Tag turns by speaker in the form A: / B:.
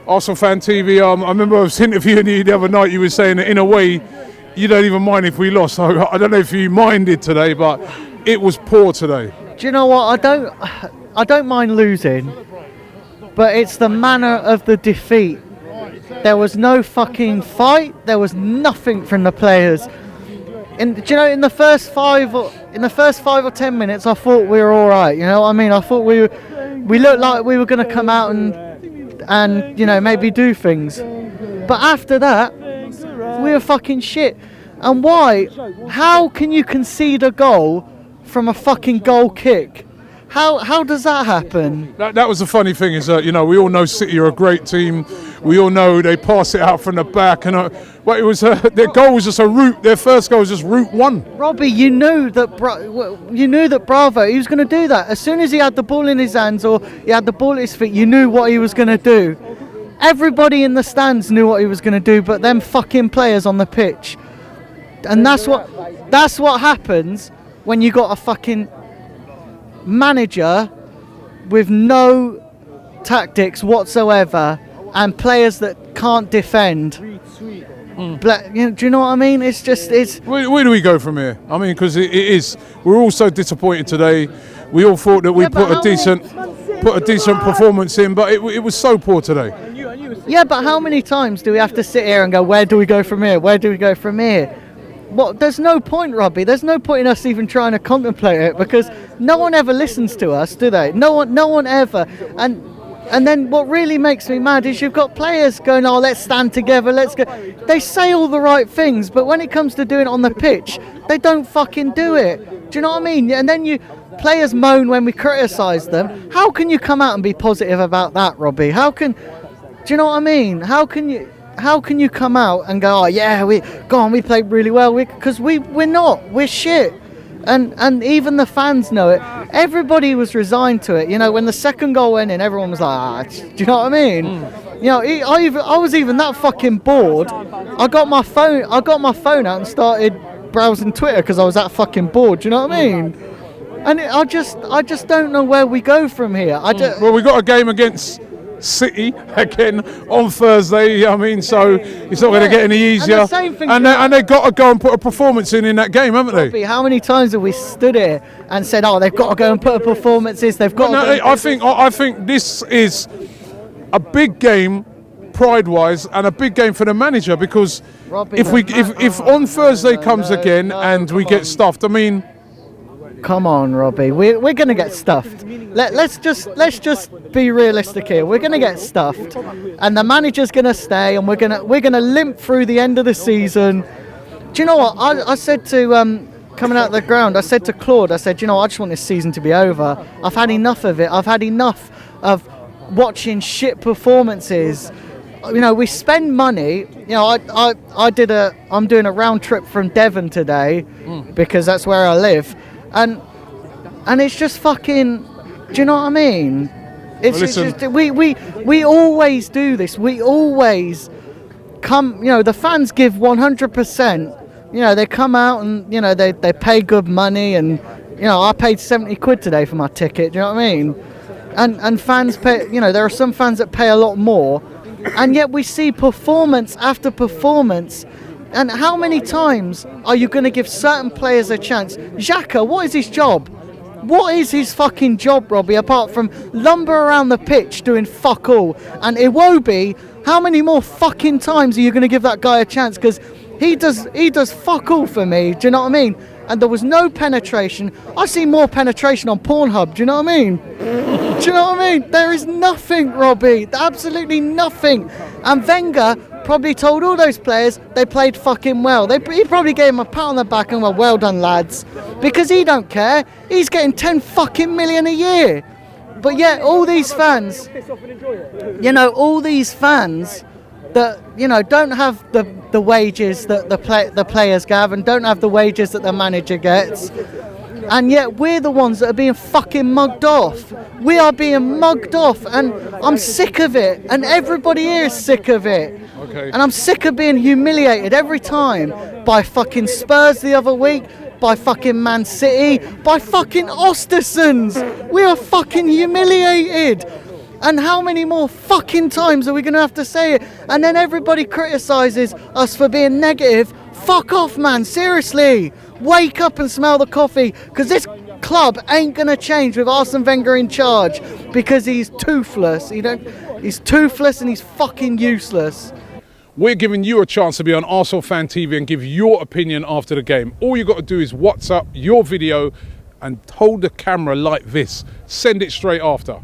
A: ArsenalFanTV. I remember I was interviewing you the other night. You were saying that in a way, you don't even mind if we lost. So I don't know if you minded today, but it was poor today.
B: Do you know what? I don't mind losing, but it's the manner of the defeat. There was no fucking fight. There was nothing from the players. Do you know, in the first 5 or 10 minutes, I thought we were all right. You know what I mean? I thought we looked like we were going to come out and you know, maybe do things. But after that, we were fucking shit. And why? How can you concede a goal from a fucking goal kick? How does that happen?
A: That was the funny thing, is that, you know, we all know City are a great team. We all know they pass it out from the back, and but it was their goal was just a route. Their first goal was just route one.
B: Robbie, you knew that Bravo, he was going to do that as soon as he had the ball in his hands or he had the ball at his feet. You knew what he was going to do. Everybody in the stands knew what he was going to do, but them fucking players on the pitch. And that's what happens when you got a fucking manager with no tactics whatsoever and players that can't defend. Do you know what I mean?
A: Where do we go from here? I mean, because we're all so disappointed today. We all thought that we put a decent performance in, but it was so poor today.
B: Yeah, but how many times do we have to sit here and go, where do we go from here? Where do we go from here? Well, there's no point, Robbie. There's no point in us even trying to contemplate it, because no one ever listens to us, do they? No one ever. And then what really makes me mad is you've got players going, oh, let's stand together, let's go. They say all the right things, but when it comes to doing it on the pitch, they don't fucking do it. Do you know what I mean? And then players moan when we criticise them. How can you come out and be positive about that, Robbie? Do you know what I mean? How can you come out and go, oh yeah, we played really well, because we're not, we're shit. And even the fans know it. Everybody was resigned to it. You know, when the second goal went in, everyone was like, do you know what I mean? You know, I was even that fucking bored. I got my phone out and started browsing Twitter because I was that fucking bored. Do you know what I mean? And I just don't know where we go from here.
A: Well, we got a game against City again on Thursday. I mean, so it's not going to get any easier. And they've got to go and put a performance in that game, haven't they?
B: How many times have we stood here and said, "Oh, they've got to go and put a performance in"? They've got.
A: I think this is a big game, pride-wise, and a big game for the manager, because
B: Robbie,
A: if on Thursday comes again and we get stuffed, I mean.
B: Come on, Robbie. We're going to get stuffed. Let's just be realistic here. We're going to get stuffed, and the manager's going to stay, and we're going to limp through the end of the season. Do you know what I said to coming out of the ground? I said to Claude, I said, you know, I just want this season to be over. I've had enough of it. I've had enough of watching shit performances. You know, we spend money. You know, I'm doing a round trip from Devon today because that's where I live. And it's just fucking, do you know what I mean? It's just we always do this. We always come, you know, the fans give 100%. You know, they come out and, you know, they pay good money, and, you know, I paid 70 quid today for my ticket, do you know what I mean? And fans pay, you know, there are some fans that pay a lot more, and yet we see performance after performance. And how many times are you going to give certain players a chance? Xhaka, what is his job? What is his fucking job, Robbie, apart from lumber around the pitch doing fuck all? And Iwobi, how many more fucking times are you going to give that guy a chance? Because he does fuck all for me, do you know what I mean? And there was no penetration. I see more penetration on Pornhub, do you know what I mean? Do you know what I mean? There is nothing, Robbie, absolutely nothing. And Wenger probably told all those players they played fucking well. He probably gave them a pat on the back and went, well done, lads. Because he don't care. He's getting 10 fucking million a year. But yet all these fans, you know, all these fans that, you know, don't have the wages that the players get and don't have the wages that the manager gets. And yet we're the ones that are being fucking mugged off. We are being mugged off, and I'm sick of it, and everybody here is sick of it.
A: Okay.
B: And I'm sick of being humiliated every time by fucking Spurs the other week, by fucking Man City, by fucking Ostersons. We are fucking humiliated. And how many more fucking times are we going to have to say it? And then everybody criticises us for being negative. Fuck off, man. Seriously. Wake up and smell the coffee. Because this club ain't going to change with Arsene Wenger in charge. Because he's toothless. He's toothless and he's fucking useless.
A: We're giving you a chance to be on ArsenalFanTV and give your opinion after the game. All you got to do is WhatsApp your video and hold the camera like this. Send it straight after.